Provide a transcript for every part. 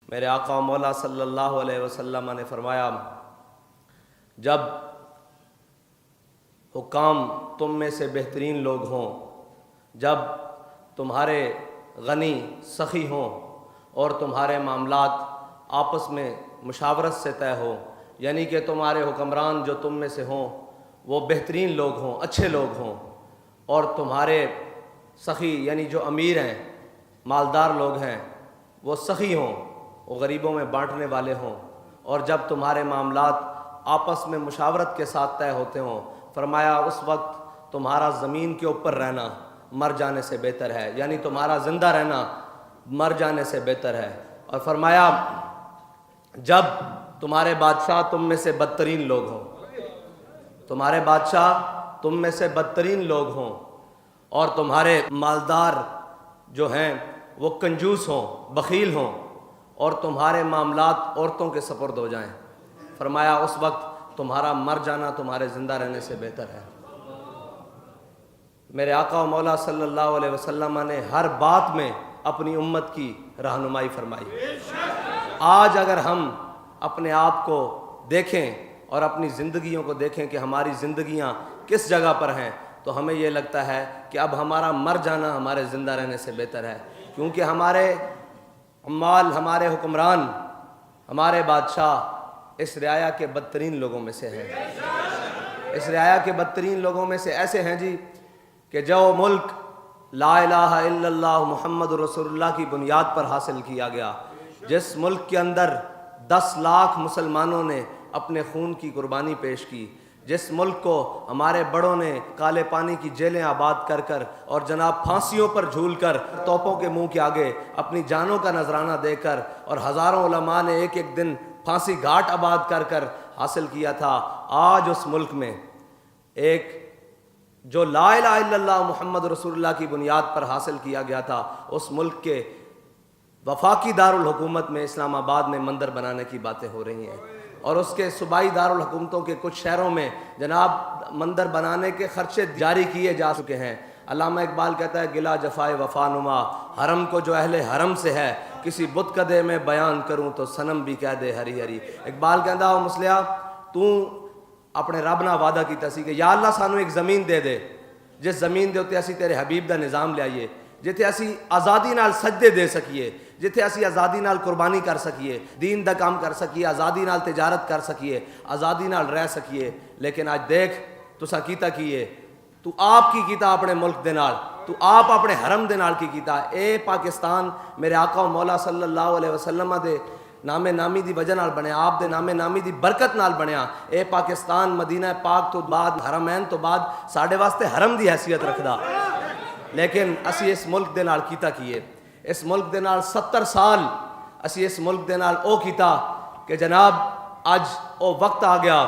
मेरे आका मौला सल्लल्लाहु अलैहि वसल्लम ने फरमाया, जब हुकाम तुम में से बेहतरीन लोग हों, जब तुम्हारे गनी सखी हों और तुम्हारे मामलात आपस में मुशावरत से तय हो, यानी कि तुम्हारे हुक्मरान जो तुम में से हों वो बेहतरीन लोग हों, अच्छे लोग हों, और तुम्हारे सखी यानी जो अमीर हैं, मालदार लोग हैं, वो सखी हों, वो गरीबों में बांटने वाले हों, और जब तुम्हारे मामलात आपस में मुशावरत के साथ तय होते हों, फरमाया उस वक्त तुम्हारा ज़मीन के ऊपर रहना मर जाने से बेहतर है, यानी तुम्हारा ज़िंदा रहना मर जाने से बेहतर है। और फरमाया जब तुम्हारे बादशाह तुम में से बदतरीन लोग हों, तुम्हारे बादशाह तुम में से बदतरीन लोग हों, और तुम्हारे मालदार जो हैं वो कंजूस हों, बखील हों, और तुम्हारे मामलात औरतों के सपुर्द हो जाएं, फरमाया उस वक्त तुम्हारा मर जाना तुम्हारे ज़िंदा रहने से बेहतर है। मेरे आका और मौला सल्लल्लाहु अलैहि वसल्लम ने हर बात में अपनी उम्मत की रहनुमाई फरमाई। आज अगर हम अपने आप को देखें और अपनी ज़िंदगियों को देखें कि हमारी ज़िंदगियां किस जगह पर हैं, तो हमें ये लगता है कि अब हमारा मर जाना हमारे ज़िंदा रहने से बेहतर है, क्योंकि हमारे अम्माल, हमारे हुक्मरान, हमारे बादशाह इस रियाया के बदतरीन लोगों में से हैं। इस रियाया के बदतरीन लोगों में से ऐसे हैं जी कि जो मुल्क ला इलाहा इल्लल्लाह मुहम्मदुर रसूलुल्लाह की बुनियाद पर हासिल किया गया, जिस मुल्क के अंदर 10 लाख मुसलमानों ने अपने खून की कुर्बानी पेश की, जिस मुल्क को हमारे बड़ों ने काले पानी की जेलें आबाद कर कर और जनाब फांसियों पर झूल कर तोपों के मुंह के आगे अपनी जानों का नजराना देकर, और हज़ारों उलमा ने एक एक दिन फांसी घाट आबाद कर कर हासिल किया था, आज उस मुल्क में एक जो ला इलाहा इल्लल्लाह मुहम्मद रसूलुल्लाह की बुनियाद पर हासिल किया गया था, उस मुल्क के वफाकी दारुल हुकूमत में इस्लामाबाद में मंदिर बनाने की बातें हो रही हैं, और उसके सूबाई दारुल हुकूमतों के कुछ शहरों में जनाब मंदिर बनाने के खर्चे जारी किए जा चुके हैं। अल्लामा इकबाल कहता है, गिला जफाए वफानुमा हरम को जो अहले हरम से है, किसी बुत कदे में बयान करूं तो सनम भी कह दे हरी हरी। इकबाल कहता हो मुसलिया, तू अपने रब नाल वादा कीता सी कि या अल्लाह सानू एक ज़मीन दे दे, जिस ज़मीन दे उत्ते असी तेरे हबीब दा निज़ाम लियाइए, जिथे असी आज़ादी नाल सजदे दे सकीए, जिथे असी आज़ादी नाल कुर्बानी कर सकीए, दीन दा काम कर सकीए, आज़ादी नाल तिजारत कर सकीए, आज़ादी नाल रह सकीए। लेकिन आज देख तुसा कीता कीए, तू आप की कीता अपने मुल्क दे नाल, तू आप अपने हरम दे नाल की कीता। ए पाकिस्तान मेरे आका और मौला सल्लल्लाहु अलैहि वसल्लम दे नामे नामी दी वजह नाल बनया, आप दे नामे नामी दी बरकत नाल बनया। ए पाकिस्तान मदीना पाक तो बाद, हरमैन तो बाद साढ़े वास्ते हरम दी हैसियत रखदा, लेकिन असी इस मुल्क दे नाल कीता कीए। इस मुल्क दे नाल 70 साल असी इस मुल्क दे नाल ओ कीता कि जनाब अज ओ वक्त आ गया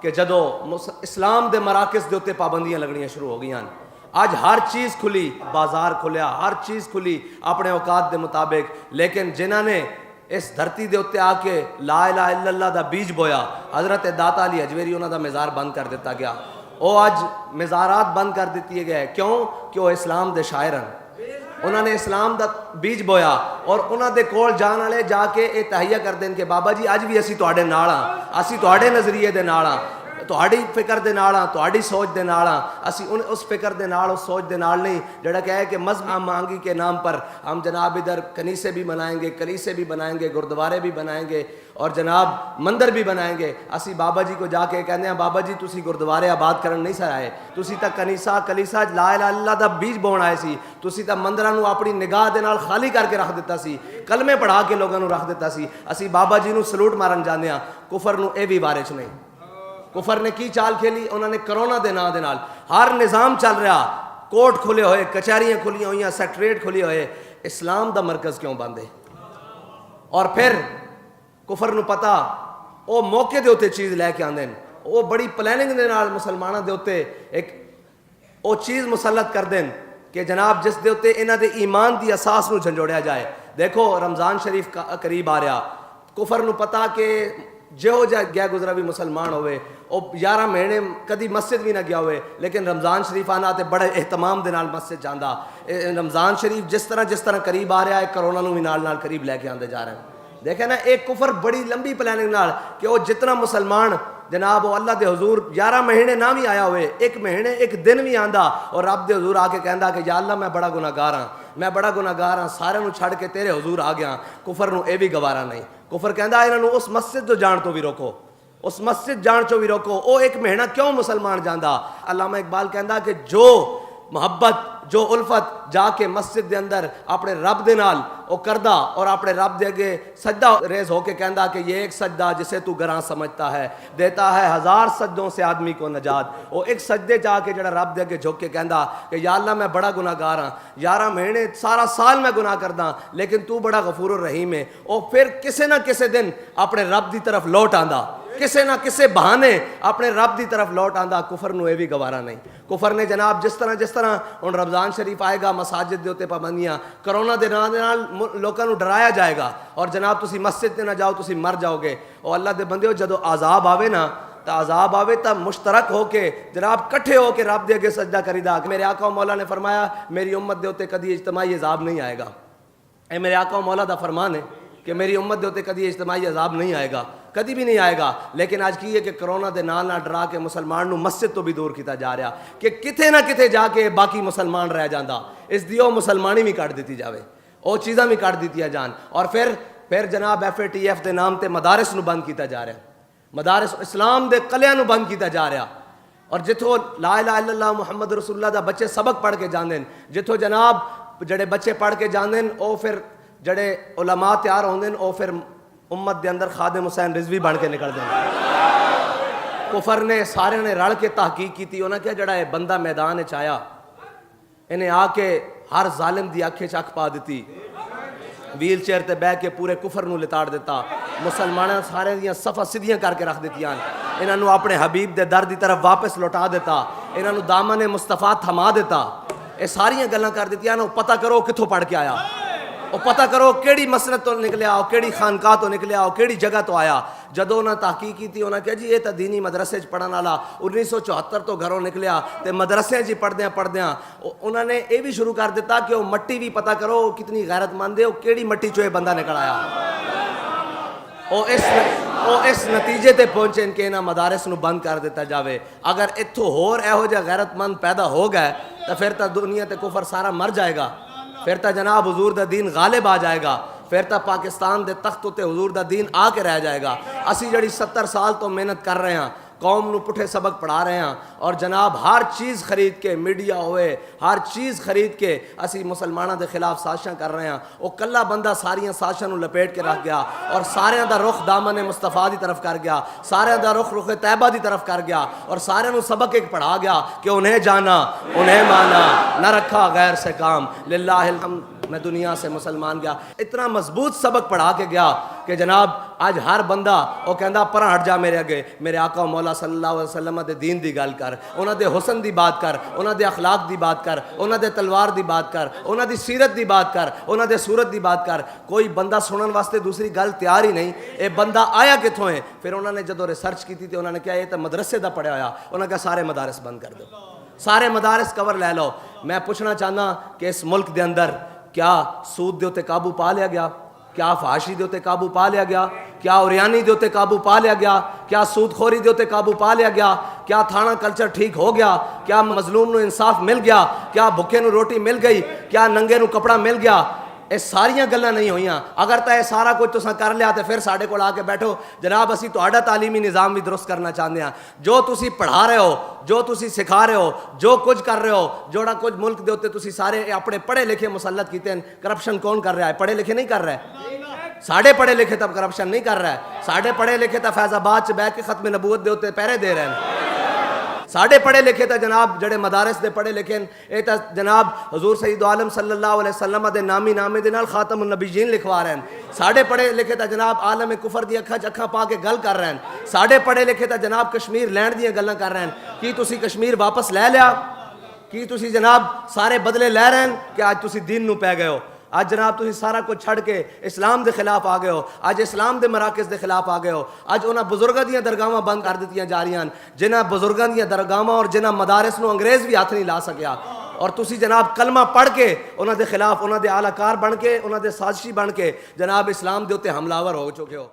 कि जदों इस्लाम दे मराकज़ दे उत्ते पाबंदियां लगनियां शुरू हो गई। आज हर चीज़ खुली, बाजार खुलिया, हर चीज़ खुली अपने औकात के मुताबिक, लेकिन जिन्हों ने इस धरती के उत्ते आके ला इलाहा इल्लल्लाह दा बीज बोया, हज़रत दाता अली हजवेरी उन्हों का मज़ार बंद कर दिता गया। वो अज मज़ारात बंद कर दिए गए, क्यों कि वो इस्लाम दे शायर हैं, उन्होंने इस्लाम दा बीज बोया, और उन्होंने कोल जान वाले जाके ये तहिया कर दें कि बाबा जी अज भी असी तुहाडे नाल हां, असी तुहाडे नज़रिए दे नाल हां, तुहाडी फिक्र दे नाल हां, तुहाडी सोच दे नाल हां। असी उस फिक्र दे नाल, उस सोच दे नाल नहीं जिहड़ा कहे कि मज़हब मांगी के नाम पर हम जनाब इधर कनीसे भी बनाएंगे, कलीसे भी बनाएंगे, गुरुद्वारे भी बनाएंगे, और जनाब मंदिर भी बनाएंगे। असी बाबा जी को जाके कहते हैं, बाबा जी तुसी गुरुद्वारे आबाद करन नहीं सर आए, तुसी तां कनीसा कलीसा ला इलाहा इल्लल्लाह दा बीज बोण आए सी, तुसी तां मंदिरां नूं अपनी निगाह दे नाल खाली करके रख दिता सी, कलमे पढ़ा के लोगों नूं रख दिता सी। असी बाबा जी नूं सलूट मारन जांदे हां, कुफर नूं इह वी बारे च नहीं। कुफर ने की चाल खेली, उन्होंने करोना के नाम दे नाल हर निज़ाम चल रहा, कोर्ट खुले हुए, कचहरियां खुलियां हुई, सैक्रेट खुले हुए, इस्लाम का मरकज़ क्यों बंद है? और फिर कुफर नूं पता वो मौके के उत्ते चीज़ लैके आते हैं, वो बड़ी प्लैनिंग के नाल मुसलमानों के उत्ते एक वो चीज़ मुसलत कर दें कि जनाब जिस दे उत्ते इन्हां दे ईमान की असास नूं झंझोड़िया जाए। देखो रमज़ान शरीफ का करीब आ रहा, कुफर नूं पता कि जो जा गया गुजरा भी मुसलमान होवे, वो 11 महीने कभी मस्जिद भी ना गया हुए, लेकिन रमज़ान शरीफ आना तो बड़े एहतमाम के नाल मस्जिद जाता। रमज़ान शरीफ जिस तरह करीब आ रहा है, करोना भी नाल करीब लैके आते जा रहे हैं। देखे ना एक कुफर बड़ी लंबी प्लानिंग नाल कि वो जितना मुसलमान जनाब वो अल्लाह दे हुजूर 11 महीने ना भी आया हुए, एक महीने एक दिन भी आंदा और रब दे हुजूर आके कहंदा कि या अल्लाह मैं बड़ा गुनाहगार हाँ, मैं बड़ा गुनाहगार हाँ, सारे नूं छड़ के तेरे हुजूर आ गया। कुफर नूं ये भी गवारा नहीं। कुफर कहंदा इन्हां नूं उस मस्जिद जो जान तो भी रोको, उस मस्जिद जान चो भी रोको। वो एक महीना क्यों मुसलमान जांदा? अल्लामा इकबाल कहंदा कि जो मुहब्बत जो उल्फत जाके मस्जिद के अंदर अपने रब दे नाल ओ करदा और अपने रब दे अगे सजदा रेज होके कहंदा कि ये एक सजदा जिसे तू गरां समझता है देता है 1000 सजदों से आदमी को नजात। वो एक सजदे जाके जड़ा रब दे अगे झुक के कहंदा कि या अल्लाह मैं बड़ा गुनाहगार हाँ, 11 महीने सारा साल मैं गुनाह करदा लेकिन तू बड़ा गफूर रहीम है। और फिर किसी ना किसी दिन अपने रब की तरफ लौट आंदा, किसी ना किसी बहाने अपने रब की तरफ लौट आंदा। कुफर नूं भी गवारा नहीं। कुफर ने जनाब जिस तरह हुण रमज़ान शरीफ आएगा, मसाजिद के उत्ते पाबंदियां, करोना के नाल लोगों को डराया जाएगा और जनाब तुसी मस्जिद से ना जाओ तुसी मर जाओगे। और अल्लाह के बंदे जदों आज़ाब आवे ना तो आज़ाब आवे तो मुश्तरक होके जनाब कट्ठे होके रब दे अगे सजदा करीदा। मेरे आका मौला ने फरमाया मेरी उम्मत के उत्ते कदी इज्तिमाई अज़ाब नहीं आएगा। ये मेरे आका मौला का फरमान है कि मेरी उम्मत के उत्ते कदी इज्तिमाई अज़ाब नहीं आएगा, कभी भी नहीं आएगा। लेकिन आज की है कि कोरोना के नाल ना डरा के मुसलमान नूं मस्जिद तो भी दूर किया जा रहा कि किथे ना किथे जाके बाकी मुसलमान रह जाता, इसकी वो मुसलमानी भी कट दी जाए, वो चीज़ां भी कट दी जान। और फिर जनाब FATF के नाम से मदारस नूं बंद किया जा रहा, मदारस इस्लाम के कलियां नूं बंद किया जा रहा। और जिथों ला इलाहा इल्लल्लाह मुहम्मद रसूलुल्लाह दा बच्चे सबक पढ़ के जाते हैं, जिथों जनाब जड़े बच्चे पढ़ के जाते हैं वो फिर जड़े उलमा तैयार होंदे हैं वो फिर उम्मत के अंदर खादिम हुसैन रिजवी बन के निकलते हैं। कुफर ने सारे ने रल के तहकीक की, उन्हें क्या जड़ा है बंदा मैदान च आया इन्हें आके हर जालिम की अख च अख पा दी, व्हील चेयर पर बह के पूरे कुफर नूं लिताड़ दिता, मुसलमानों सारे दियां सफ़ा सीधियां करके रख दित्तियां, इन्हों अपने हबीब के दर की तरफ वापस लौटा दिता, इन्हों दामन मुस्तफा थमा दिता। ये सारियां गल्लां कर दित्तियां। पता करो कित्थों पढ़ के आया, और पता करो केड़ी मसनद तो निकलिया, और केड़ी खानका तो निकलिया, और केड़ी जगह तो आया। जदों उन्हें तहकीक की उन्हें कहा जी ये तो दीनी मदरसे पढ़ने वाला 1974 तो घरों निकलिया तो मदरसे जी पढ़द्या उन्होंने ये भी शुरू कर दिता कि वो मट्टी भी पता करो कितनी गैरतमंद है, वो केड़ी मट्टी चो ये बंदा निकल आया। वो इस नतीजे ते पहुंचे इनके इन्हां मदारस नूं बंद कर दिता जाए। अगर इत्थों होर इहो जिहा गैरतमंद पैदा हो गए तो फिर तो दुनिया ते कुफर सारा मर जाएगा, फिर तो जनाब हुजूर दा दीन गालिब आ जाएगा, फिर तो पाकिस्तान के तख्त उत्ते हुजूर दा दीन आके रह जाएगा। असी जड़ी 70 साल तो मेहनत कर रहे हैं, कौम नूं पुठे सबक पढ़ा रहे हैं, और जनाब हर चीज़ खरीद के मीडिया होए हर चीज़ खरीद के असी मुसलमानों के खिलाफ साजिशां कर रहे हैं। वो कला बंदा सारियां साजिशां नूं लपेट के रख गया और सारियां दा रुख दामन मुस्तफा की तरफ कर गया, सारियां दा रुख रुख तैयबा की तरफ कर गया, और सारियां नूं सबक एक पढ़ा गया कि उन्हें जाना उन्हें माना, न रखा गैर से काम, लिल्लाहिल हम्द मैं दुनिया से मुसलमान गया। इतना मजबूत सबक पढ़ा के गया कि जनाब आज हर बंदा वो कहता पर हट जा मेरे अगे, मेरे आका मौला सल्लल्लाहु अलैहि वसल्लम दे दीन की गल कर, उन्होंने हुसन की बात कर, उन्होंने अखलाक की बात कर, उन्होंने तलवार की बात कर, उन्होंने सीरत की बात कर, उन्होंने सूरत की बात कर। कोई बंदा सुनने वास्ते दूसरी गल तैयार ही नहीं। ये बंदा आया कितों है? फिर उन्होंने जो रिसर्च की तो उन्होंने कहा यह तो मदरसे का पढ़िया होया, उन्होंने कहा सारे मदारस बंद कर दो, सारे मदारस कवर लै लो। मैं पूछना चाहना कि इस मुल्क के अंदर क्या सूद के उत्ते काबू पा लिया गया? क्या फहाशी के उत्ते काबू पा लिया गया? क्या उरियानी के उत्ते काबू पा लिया गया? क्या सूदखोरी के उत्ते काबू पा लिया गया? क्या थाना कल्चर ठीक हो गया? क्या मजलूम नूं इंसाफ मिल गया? क्या भुखे नूं रोटी मिल गई? क्या नंगे नूं कपड़ा मिल गया? ये सारियां गल्लां नहीं हुई। अगर तो यह सारा कुछ तुसां कर लिया तो फिर साढ़े कोल आके बैठो जनाब असी तुहाडा तालीमी निज़ाम भी दुरुस्त करना चाहते हैं। जो तुसी पढ़ा रहे हो, जो तुसी सिखा रहे हो, जो कुछ कर रहे हो, जोड़ा कुछ मुल्क के उत्ते तुसी सारे अपने पढ़े लिखे मुसलत कीते हैं। करप्शन कौन कर रहा है? पढ़े लिखे नहीं कर रहा है। साढ़े पढ़े लिखे तब करप्शन नहीं कर रहा है। साढ़े पढ़े लिखे तो फैजाबाद च बह के खत्म नबूवत के उत्ते पहरे दे रहे हैं। साढ़े पढ़े लिखे तो जनाब जड़े मदारस दे पढ़े लिखे ये तो जनाब हजूर सईद आलम सल्लल्लाहु अलैहि वसल्लम दे नामी नामे दे नाल खातमुन नबीयीन लिखवा रहे हैं। साढ़े पढ़े लिखे तो जनाब आलम कुफर दी अखा च अखा पा के गल कर रहे हैं। साढ़े पढ़े लिखे तो जनाब कश्मीर लैंड दी गल्लां कर रहे हैं। कि तुसी कश्मीर वापस लै लिया? कि तुसी जनाब सारे बदले लै रहे हैं कि अज तुसी दीन नूं पै गए हो? आज जनाब तुम सारा कुछ छड़ के इस्लाम के खिलाफ आ गए हो, आज इस्लाम के मराकज़ के खिलाफ आ गए हो। आज उन्होंने बुजुर्गों दी दरगाहां बंद कर दी जा रही हैं, जिन्होंने बुजुर्गों दी दरगाहां और जिन्होंने मदारस नूं अंग्रेज़ भी हाथ नहीं ला सकिया। और तुसी जनाब कलमा पढ़ के उन्होंने खिलाफ, उन्होंने आलाकार बन के, उन्होंने साजिशी बन के जनाब इस्लाम के उत्ते हमलावर हो चुके हो।